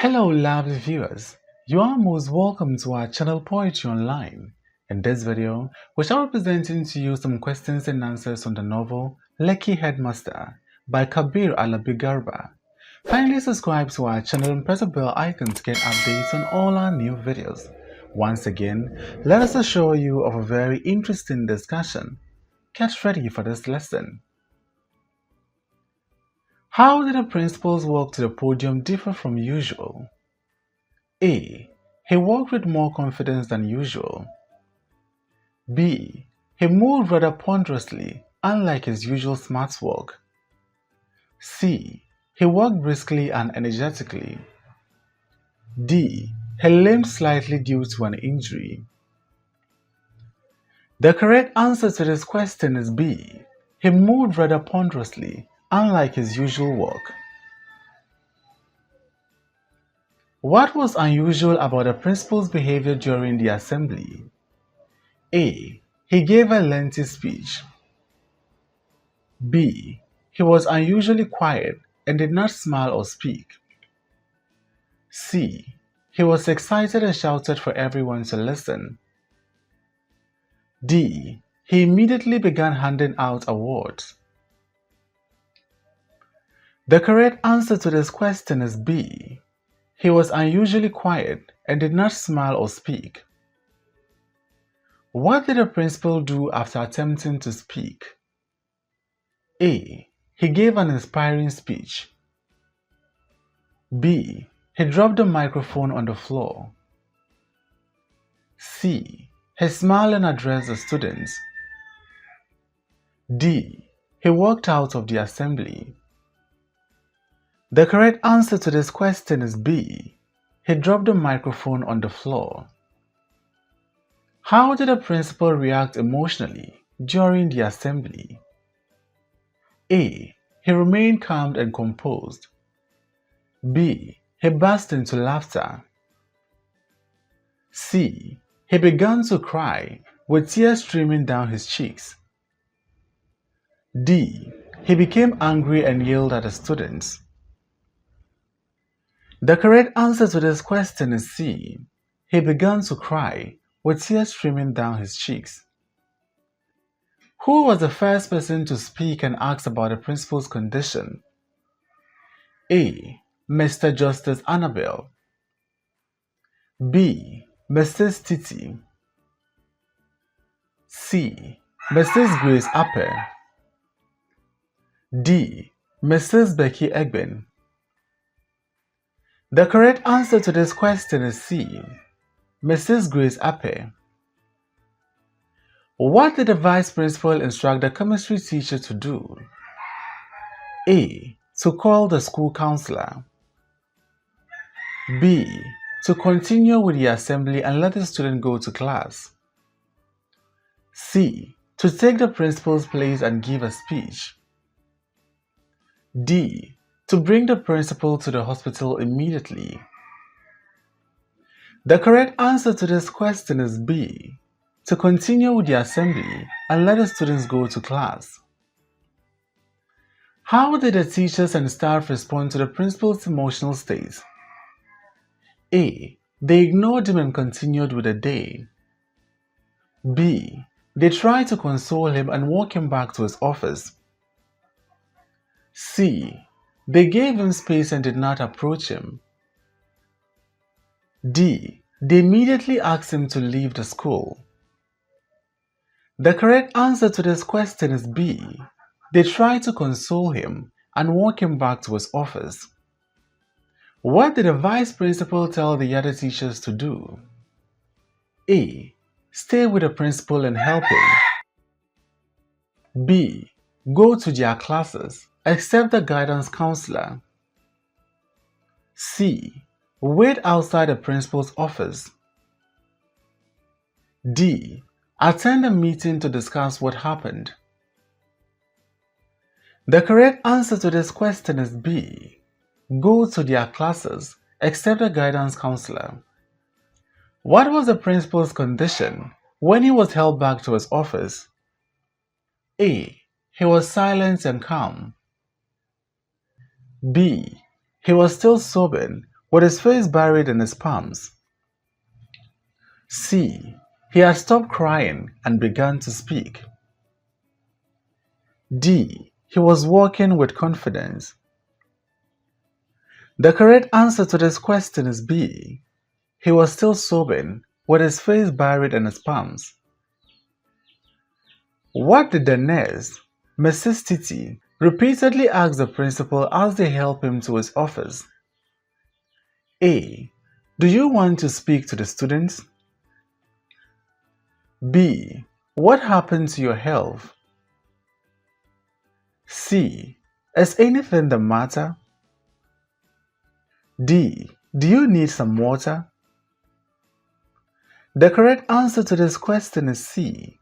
Hello, lovely viewers. You are most welcome to our channel Poetry Online. In this video, we shall be presenting to you some questions and answers on the novel Lekki Headmaster by Kabir Alabi Garba. Kindly subscribe to our channel and press the bell icon to get updates on all our new videos. Once again, let us assure you of a very interesting discussion. Get ready for this lesson. How did the principal's walk to the podium differ from usual? A. He walked with more confidence than usual. B. He moved rather ponderously, unlike his usual smart walk. C. He walked briskly and energetically. D. He limped slightly due to an injury. The correct answer to this question is B. He moved rather ponderously, unlike his usual walk. What was unusual about the principal's behavior during the assembly? A. He gave a lengthy speech. B. He was unusually quiet and did not smile or speak. C. He was excited and shouted for everyone to listen. D. He immediately began handing out awards. The correct answer to this question is B. He was unusually quiet and did not smile or speak. What did the principal do after attempting to speak? A. He gave an inspiring speech. B. He dropped the microphone on the floor. C. He smiled and addressed the students. D. He walked out of the assembly. The correct answer to this question is B. He dropped the microphone on the floor. How did the principal react emotionally during the assembly? A. He remained calm and composed. B. He burst into laughter. C. He began to cry, with tears streaming down his cheeks. D. He became angry and yelled at the students. The correct answer to this question is C. He began to cry, with tears streaming down his cheeks. Who was the first person to speak and ask about the principal's condition? A. Mr. Justice Annabel. B. Mrs. Titi. C. Mrs. Grace Apper. D. Mrs. Becky Egben. The correct answer to this question is C. Mrs. Grace Apper. What did the vice principal instruct the chemistry teacher to do? A. To call the school counselor. B. To continue with the assembly and let the student go to class. C. To take the principal's place and give a speech. D. To bring the principal to the hospital immediately. The correct answer to this question is B. To continue with the assembly and let the students go to class. How did the teachers and staff respond to the principal's emotional state? A. They ignored him and continued with the day. B. They tried to console him and walk him back to his office. C. They gave him space and did not approach him. D. They immediately asked him to leave the school. The correct answer to this question is B. They tried to console him and walk him back to his office. What did the vice principal tell the other teachers to do? A. Stay with the principal and help him. B. Go to their classes, except the guidance counselor. C. Wait outside the principal's office. D. Attend a meeting to discuss what happened. The correct answer to this question is B. Go to their classes, except the guidance counselor. What was the principal's condition when he was held back to his office? A. He was silent and calm. B. He was still sobbing, with his face buried in his palms? C. He had stopped crying and began to speak. D. He was walking with confidence. The correct answer to this question is B. He was still sobbing, with his face buried in his palms. What did the nurse, Mrs. Titi, repeatedly ask the principal as they helped him to his office? A. Do you want to speak to the students? B. What happened to your health? C. Is anything the matter? D. Do you need some water? The correct answer to this question is C.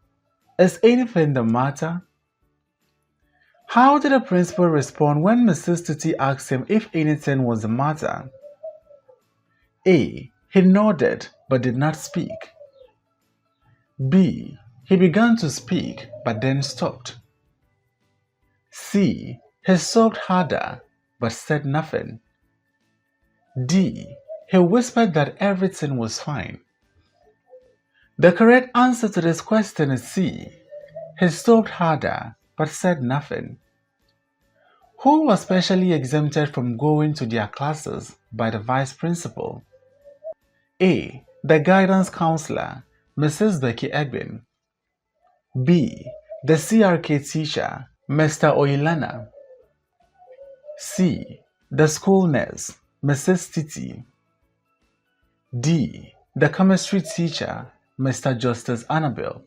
Is anything the matter? How did the principal respond when Mrs. Titi asked him if anything was the matter? A. He nodded but did not speak. B. He began to speak but then stopped. C. He sobbed harder but said nothing. D. He whispered that everything was fine. The correct answer to this question is C. He sobbed harder but said nothing. Who was specially exempted from going to their classes by the vice principal? A. The guidance counselor, Mrs. Lekki Headmaster. B. The CRK teacher, Mr. Ikenna. C. The school nurse, Mrs. Titi. D. The chemistry teacher, Mr. Justice Annabelle.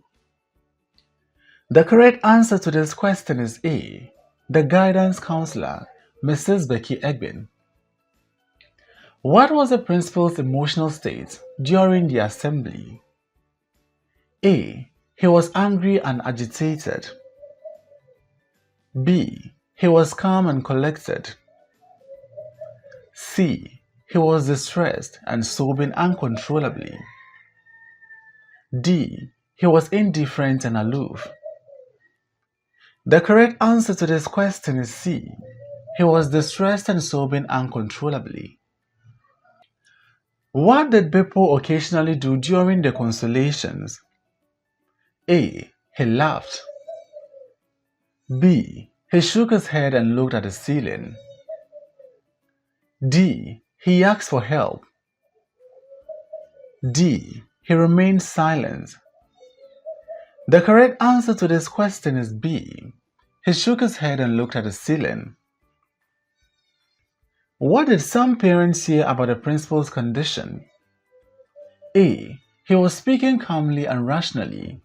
The correct answer to this question is A. The guidance counselor, Mrs. Lekki Headmaster. What was the principal's emotional state during the assembly? A. He was angry and agitated. B. He was calm and collected. C. He was distressed and sobbing uncontrollably. D. He was indifferent and aloof. The correct answer to this question is C. He was distressed and sobbing uncontrollably. What did Beppo occasionally do during the consolations? A. He laughed. B. He shook his head and looked at the ceiling. D. He asked for help. D. He remained silent. The correct answer to this question is B. He shook his head and looked at the ceiling. What did some parents say about the principal's condition? A. He was speaking calmly and rationally.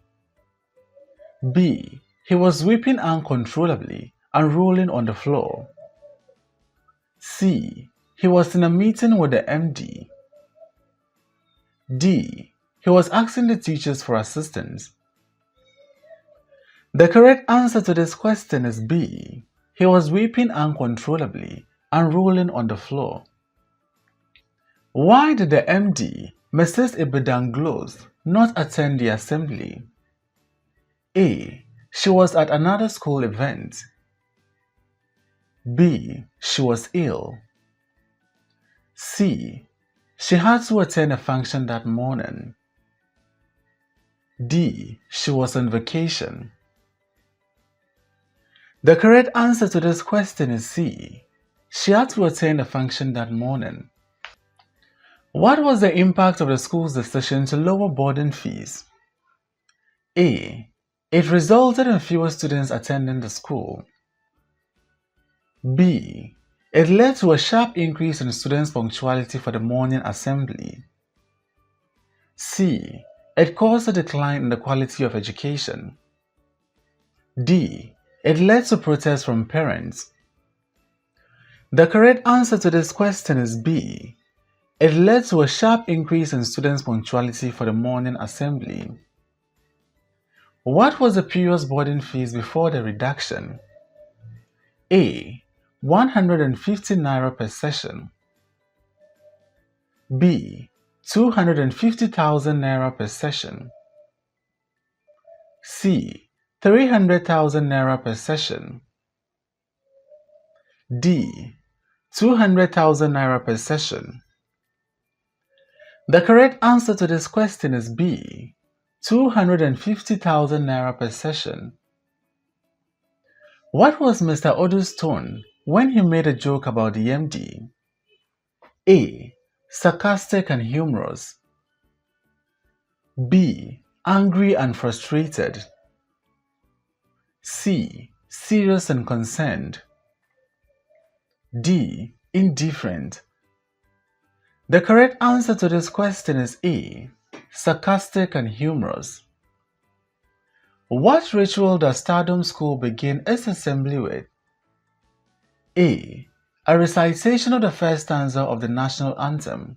B. He was weeping uncontrollably and rolling on the floor. C. He was in a meeting with the MD. D. He was asking the teachers for assistance. The correct answer to this question is B. He was weeping uncontrollably and rolling on the floor. Why did the MD, Mrs. Ibidanglos, not attend the assembly? A. She was at another school event. B. She was ill. C. She had to attend a function that morning. D. She was on vacation. The correct answer to this question is C. She had to attend a function that morning. What was the impact of the school's decision to lower boarding fees? A. It resulted in fewer students attending the school. B. It led to a sharp increase in students' punctuality for the morning assembly. C. It caused a decline in the quality of education. D. It led to protests from parents. The correct answer to this question is B. It led to a sharp increase in students' punctuality for the morning assembly. What was the previous boarding fees before the reduction? A. 150 naira per session. B. 250,000 naira per session. C. 300,000 naira per session. D. 200,000 naira per session. The correct answer to this question is B. 250,000 naira per session. What was Mr. Odu's tone when he made a joke about the MD? A. Sarcastic and humorous. B. Angry and frustrated. C. Serious and concerned. D. Indifferent. The correct answer to this question is A. Sarcastic and humorous. What ritual does Stardom School begin its assembly with? A. A recitation of the first stanza of the national anthem.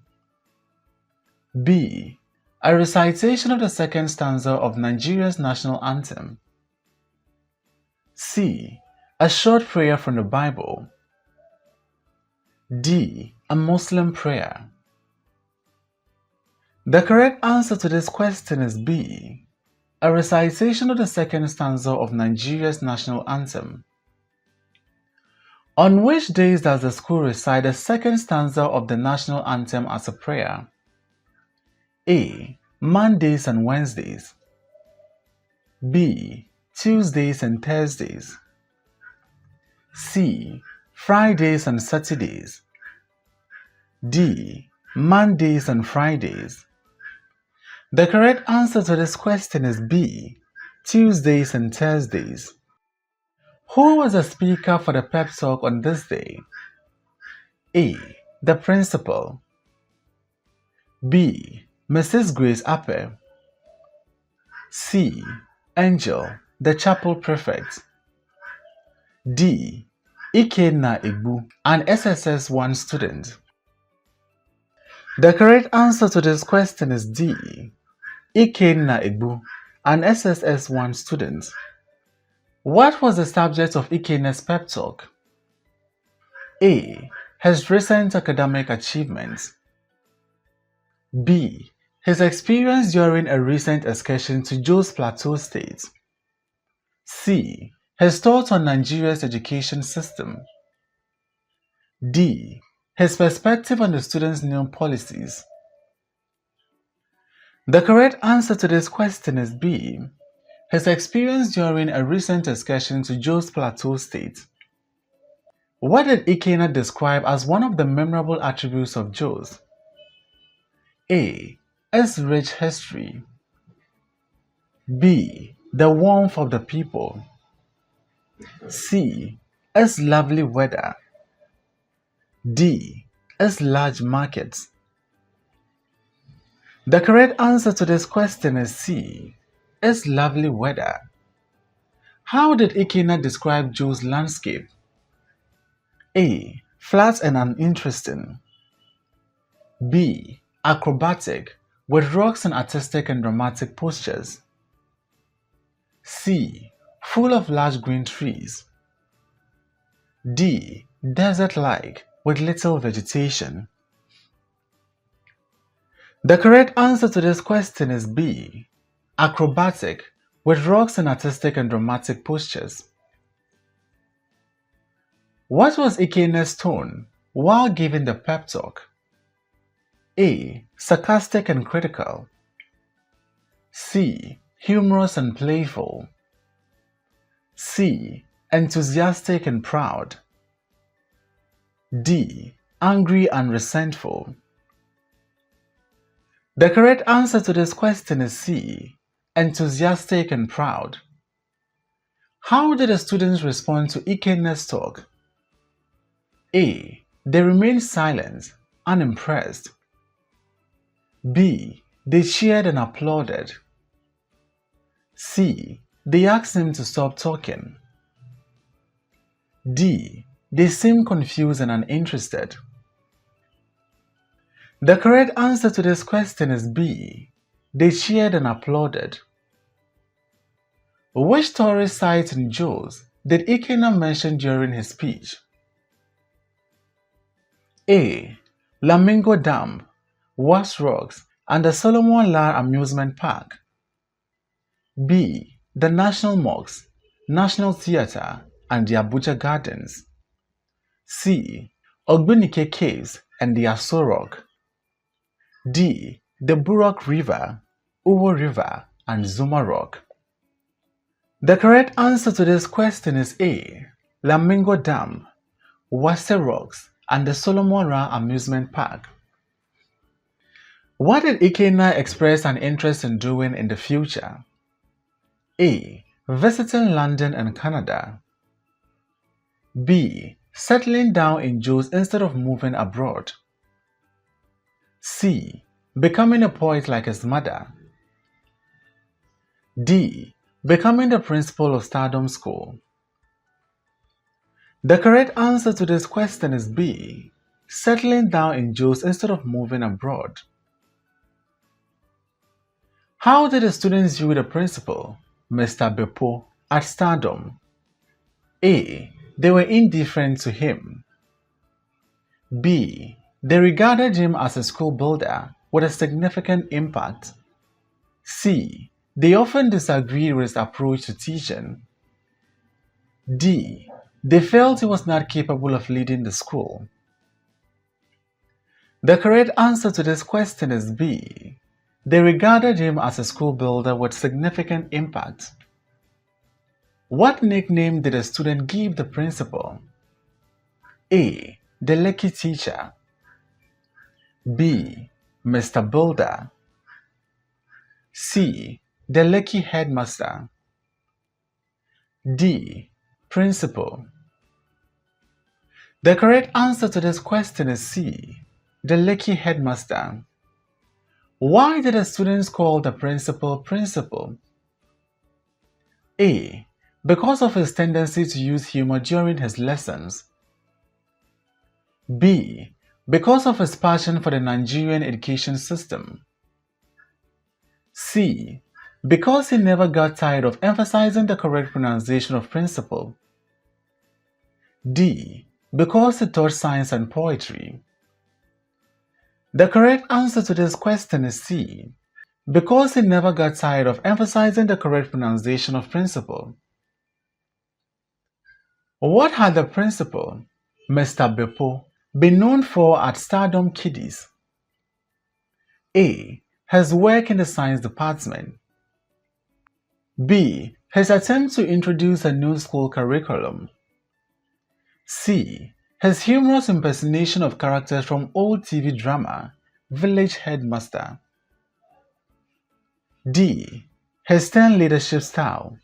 B. A recitation of the second stanza of Nigeria's national anthem. C. A short prayer from the Bible. D. A Muslim prayer. The correct answer to this question is B. A recitation of the second stanza of Nigeria's national anthem. On which days does the school recite the second stanza of the national anthem as a prayer? A. Mondays and Wednesdays. B. Tuesdays and Thursdays. C. Fridays and Saturdays. D. Mondays and Fridays. The correct answer to this question is B. Tuesdays and Thursdays. Who was the speaker for the pep talk on this day? A. The principal. B. Mrs. Grace Ape. C. Angel, the chapel prefect. D. Ikenna, an SSS1 student. The correct answer to this question is D. Ikenna, an SSS1 student. What was the subject of Ikenna's pep talk? A. His recent academic achievements. B. His experience during a recent excursion to Jos Plateau State. C. His thoughts on Nigeria's education system. D. His perspective on the students' new policies. The correct answer to this question is B. His experience during a recent excursion to Jos Plateau State. What did Ikenna describe as one of the memorable attributes of Jos? A. Its rich history. B. The warmth of the people. C. Its lovely weather. D. Its large markets. The correct answer to this question is C. Its lovely weather. How did Ikenna describe Jos' landscape? A. Flat and uninteresting. B. Acrobatic, with rocks and artistic and dramatic postures. C. Full of large green trees. D. Desert-like, with little vegetation. The correct answer to this question is B. Acrobatic, with rocks and artistic and dramatic postures. What was Ikenna's tone while giving the pep talk? A. Sarcastic and critical. C. Humorous and playful. C. Enthusiastic and proud. D. Angry and resentful. The correct answer to this question is C. Enthusiastic and proud. How did the students respond to Ikenna's talk? A. They remained silent, unimpressed. B. They cheered and applauded. C. They asked him to stop talking. D. They seemed confused and uninterested. The correct answer to this question is B. They cheered and applauded. Which tourist site in Jos did Ikenna mention during his speech? A. Flamingo Dam, Was Rocks, and the Solomon Lar Amusement Park. B. The National Mosque, National Theatre, and the Abuja Gardens. C. Ogbunike Caves and the Aso Rock. D. The Burok River, Uwo River, and Zuma Rock. The correct answer to this question is A. Lamingo Dam, Wase Rocks, and the Solomon Ra Amusement Park. What did Ikenna express an interest in doing in the future? A. Visiting London and Canada. B. Settling down in Jos instead of moving abroad. C. Becoming a poet like his mother. D. Becoming the principal of Stardom School. The correct answer to this question is B. Settling down in Jos instead of moving abroad. How did the students view the principal, Mr. Beppo, at Stardom? A. They were indifferent to him. B. They regarded him as a school builder with a significant impact. C. They often disagreed with his approach to teaching. D. They felt he was not capable of leading the school. The correct answer to this question is B. They regarded him as a school builder with significant impact. What nickname did a student give the principal? A. The Lekki teacher. B. Mr. Builder. C. The Lekki Headmaster. D. Principal. The correct answer to this question is C. The Lekki Headmaster. Why did the students call the principal principal? A. Because of his tendency to use humor during his lessons. B. Because of his passion for the Nigerian education system. C. Because he never got tired of emphasizing the correct pronunciation of principal. D. Because he taught science and poetry. The correct answer to this question is C. Because he never got tired of emphasizing the correct pronunciation of principal. What had the principal, Mr. Beppo, been known for at Stardom Kiddies? A. His work in the science department. B. His attempt to introduce a new school curriculum. C. His humorous impersonation of characters from old TV drama, Lekki Headmaster. D. His stern leadership style.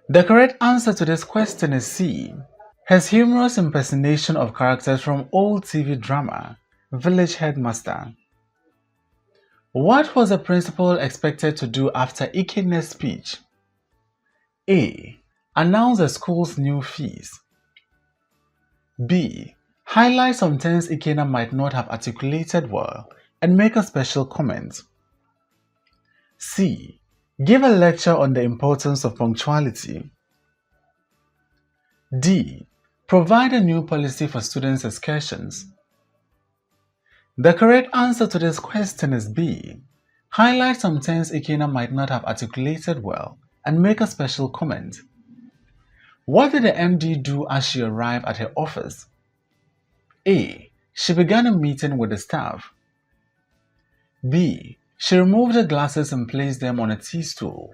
The correct answer to this question is C. His humorous impersonation of characters from old TV drama, Lekki Headmaster. What was the principal expected to do after Ikenna's speech? A. Announce the school's new fees. B. Highlight some terms Ikenna might not have articulated well and make a special comment. C. Give a lecture on the importance of punctuality. D. Provide a new policy for students' excursions. The correct answer to this question is B. Highlight some terms Ikenna might not have articulated well and make a special comment. What did the MD do as she arrived at her office? A. She began a meeting with the staff. B. She removed the glasses and placed them on a tea stool.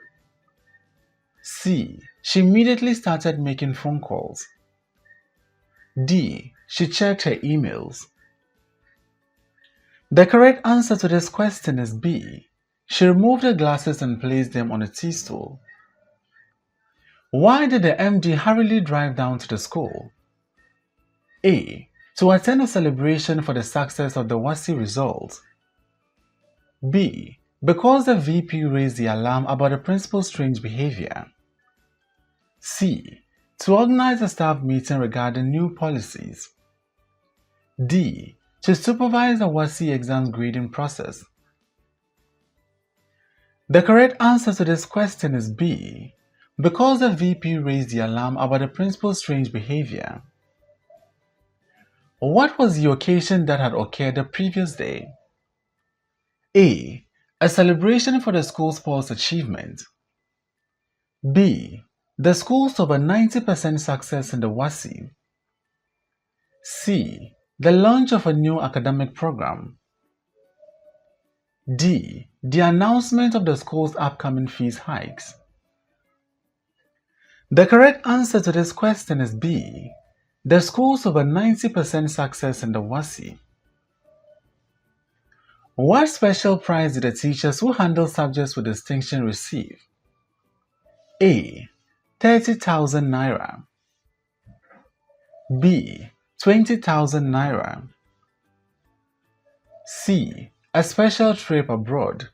C. She immediately started making phone calls. D. She checked her emails. The correct answer to this question is B. She removed the glasses and placed them on a tea stool. Why did the MD hurriedly drive down to the school? A. To attend a celebration for the success of the WASSCE results. B. Because the VP raised the alarm about the principal's strange behavior. C. To organize a staff meeting regarding new policies. D. To supervise the WASSCE exam grading process. The correct answer to this question is B. Because the VP raised the alarm about the principal's strange behavior. What was the occasion that had occurred the previous day? A. A celebration for the school's sports achievement. B. The school's over 90% success in the WASSCE. C. The launch of a new academic program. D. The announcement of the school's upcoming fees hikes. The correct answer to this question is B. The school's over 90% success in the WASSCE. What special prize did the teachers who handle subjects with distinction receive? A. 30,000 Naira. B. 20,000 Naira. C. A special trip abroad.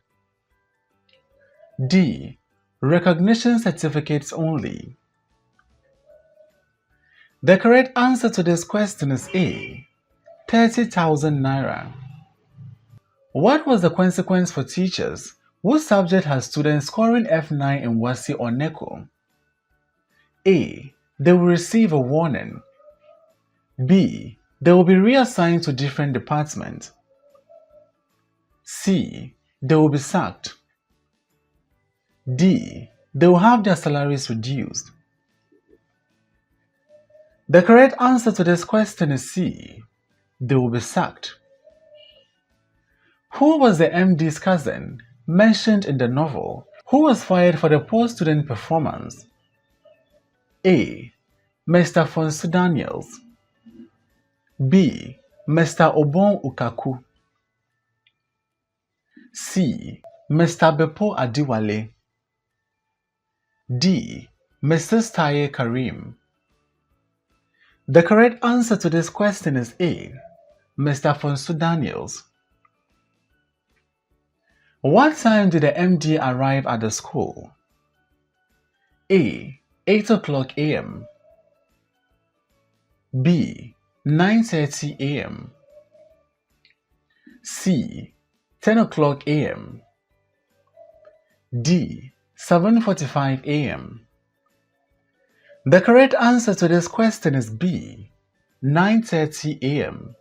D. Recognition certificates only. The correct answer to this question is A. 30,000 Naira. What was the consequence for teachers whose subject has students scoring F9 in WASSCE or NECO? A. They will receive a warning. B. They will be reassigned to different departments. C. They will be sacked. D. They will have their salaries reduced. The correct answer to this question is C. They will be sacked. Who was the MD's cousin mentioned in the novel who was fired for the poor student performance? A. Mr. Fonsu Daniels. B. Mr. Obon Ukaku. C. Mr. Bepo Adiwale. D. Mrs. Taye Karim. The correct answer to this question is A. Mr. Fonsu Daniels. What time did the MD arrive at the school? A. 8 o'clock a.m. B. 9:30 a.m. C. 10 o'clock a.m. D. 7:45 a.m. The correct answer to this question is B. 9:30 a.m.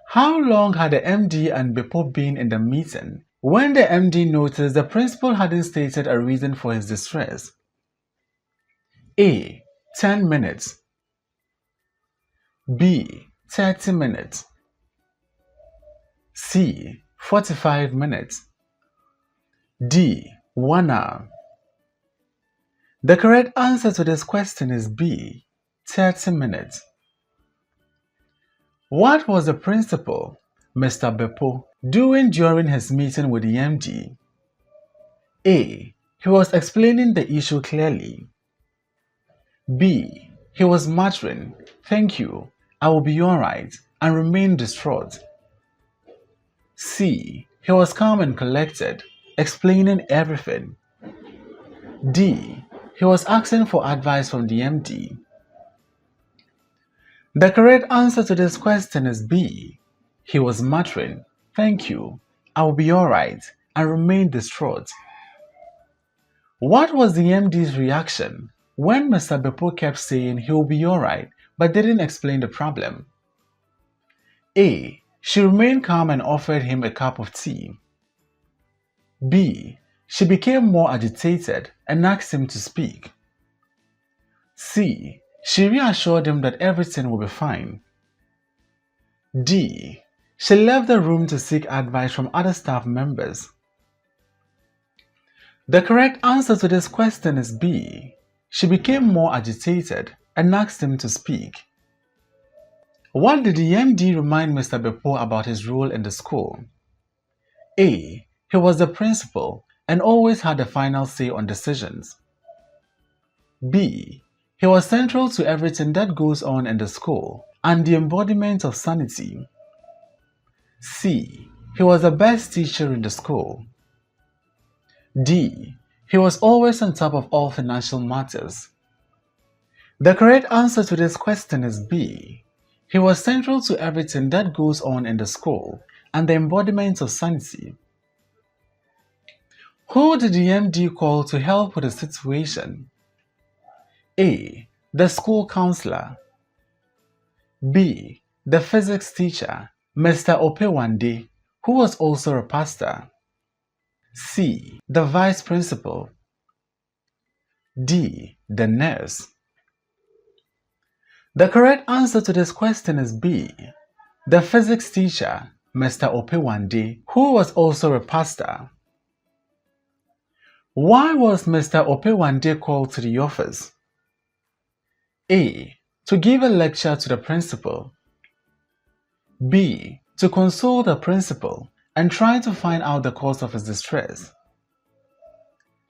How long had the MD and Bepo been in the meeting when the MD noticed the principal hadn't stated a reason for his distress? A. 10 minutes. B. 30 minutes. C. 45 minutes. D. 1 hour. The correct answer to this question is B. 30 minutes. What was the principal, Mr. Bepo, doing during his meeting with the MD? A. He was explaining the issue clearly. B. He was muttering, "Thank you, I will be alright," and remained distraught. C. He was calm and collected, explaining everything. D. He was asking for advice from the MD. The correct answer to this question is B. He was muttering, "Thank you, I will be alright," and remained distraught. What was the MD's reaction when Mr. Bepo kept saying he will be alright but didn't explain the problem? A. She remained calm and offered him a cup of tea. B. She became more agitated and asked him to speak. C. She reassured him that everything will be fine. D. She left the room to seek advice from other staff members. The correct answer to this question is B. She became more agitated and asked him to speak. What did the MD remind Mr. Bepo about his role in the school? A. He was the principal and always had the final say on decisions. B. He was central to everything that goes on in the school and the embodiment of sanity. C. He was the best teacher in the school. D. He was always on top of all financial matters. The correct answer to this question is B. He was central to everything that goes on in the school and the embodiment of sanity. Who did the MD call to help with the situation? A. The school counselor. B. The physics teacher, Mr. Opewande, who was also a pastor. C. The vice principal. D. The nurse. The correct answer to this question is B. The physics teacher, Mr. Opewande, who was also a pastor. Why was Mr. Opewande called to the office? A. To give a lecture to the principal. B. To console the principal and try to find out the cause of his distress.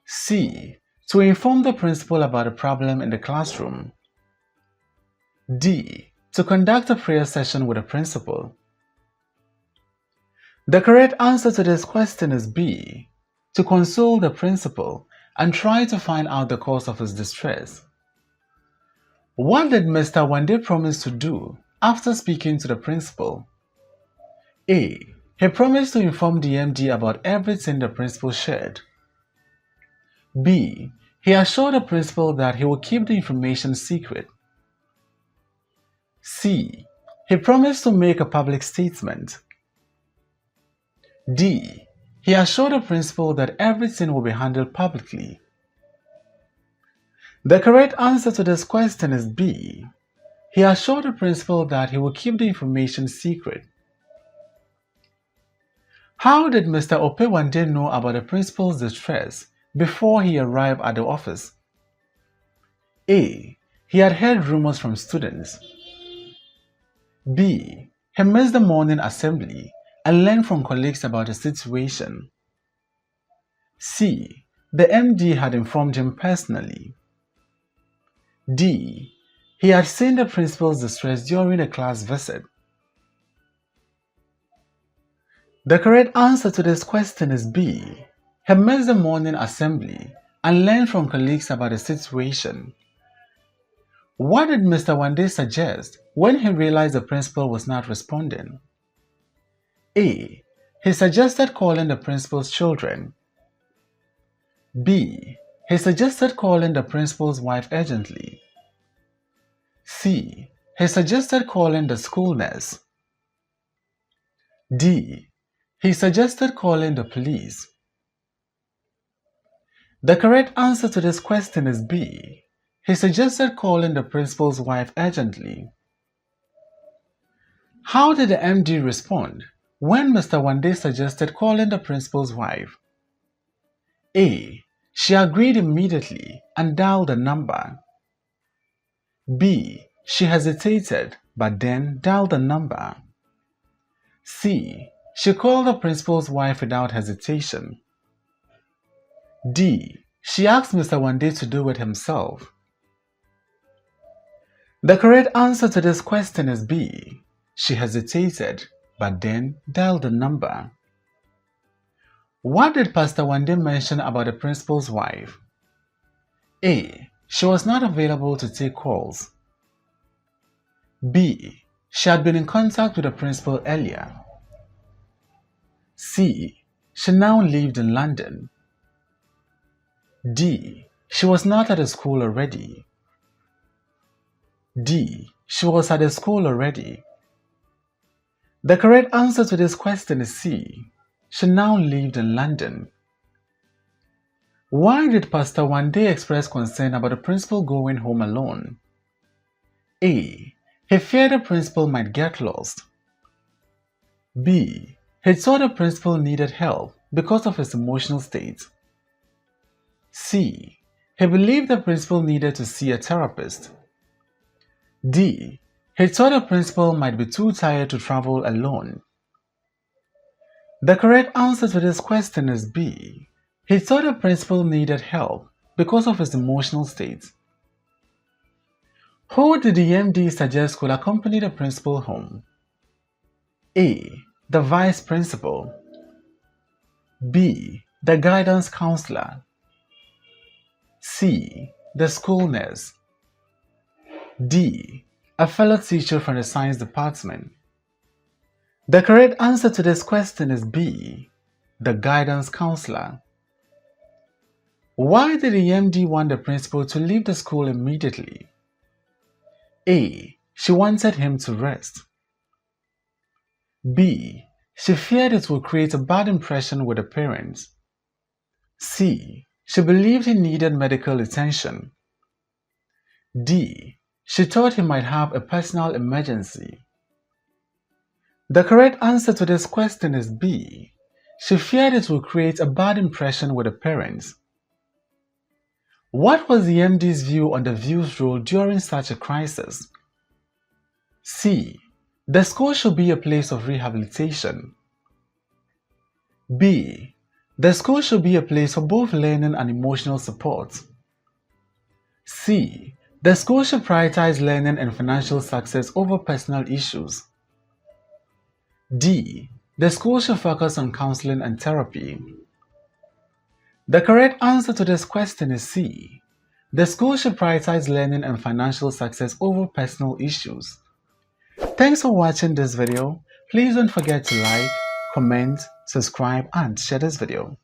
C. To inform the principal about a problem in the classroom. D. To conduct a prayer session with the principal. The correct answer to this question is B. To console the principal and try to find out the cause of his distress. What did Mr. Wande promise to do after speaking to the principal? A. He promised to inform the MD about everything the principal shared. B. He assured the principal that he will keep the information secret. C. He promised to make a public statement. D. He assured the principal that everything will be handled publicly. The correct answer to this question is B. He assured the principal that he will keep the information secret. How did Mr. Opewande know about the principal's distress before he arrived at the office? A. He had heard rumors from students. B. He missed the morning assembly and learned from colleagues about the situation. C. The MD had informed him personally. D. He had seen the principal's distress during a class visit. The correct answer to this question is B. He missed the morning assembly and learned from colleagues about the situation. What did Mr. Wande suggest when he realized the principal was not responding? A. He suggested calling the principal's children. B. He suggested calling the principal's wife urgently. C. He suggested calling the school nurse. D. He suggested calling the police. The correct answer to this question is B. He suggested calling the principal's wife urgently. How did the MD respond when Mr. Wande suggested calling the principal's wife? A. She agreed immediately and dialed the number. B. She hesitated but then dialed the number. C. She called the principal's wife without hesitation. D. She asked Mr. Wande to do it himself. The correct answer to this question is B. She hesitated but then dialed the number. What did Pastor Wande mention about the principal's wife? A. She was not available to take calls. B. She had been in contact with the principal earlier. C. She now lived in London. D. She was not at the school already. D. She was at the school already. The correct answer to this question is C. She now lived in London. Why did Pastor Wande express concern about the principal going home alone? A. He feared the principal might get lost. B. He thought the principal needed help because of his emotional state. C. He believed the principal needed to see a therapist. D. He thought the principal might be too tired to travel alone. The correct answer to this question is B. He thought the principal needed help because of his emotional state. Who did the MD suggest could accompany the principal home? A. The vice principal. B. The guidance counselor. C. The school nurse. D. A fellow teacher from the science department. The correct answer to this question is B. The guidance counselor. Why did the MD want the principal to leave the school immediately? A. She wanted him to rest. B. She feared it would create a bad impression with the parents. C. She believed he needed medical attention. D. She thought he might have a personal emergency. The correct answer to this question is B. She feared it will create a bad impression with the parents. What was the MD's view on the view's role during such a crisis? C. The school should be a place of rehabilitation. B. The school should be a place for both learning and emotional support. C. The school should prioritize learning and financial success over personal issues. D. The school should focus on counseling and therapy. The correct answer to this question is C. The school should prioritize learning and financial success over personal issues. Thanks for watching this video. Please don't forget to like, comment, subscribe, and share this video.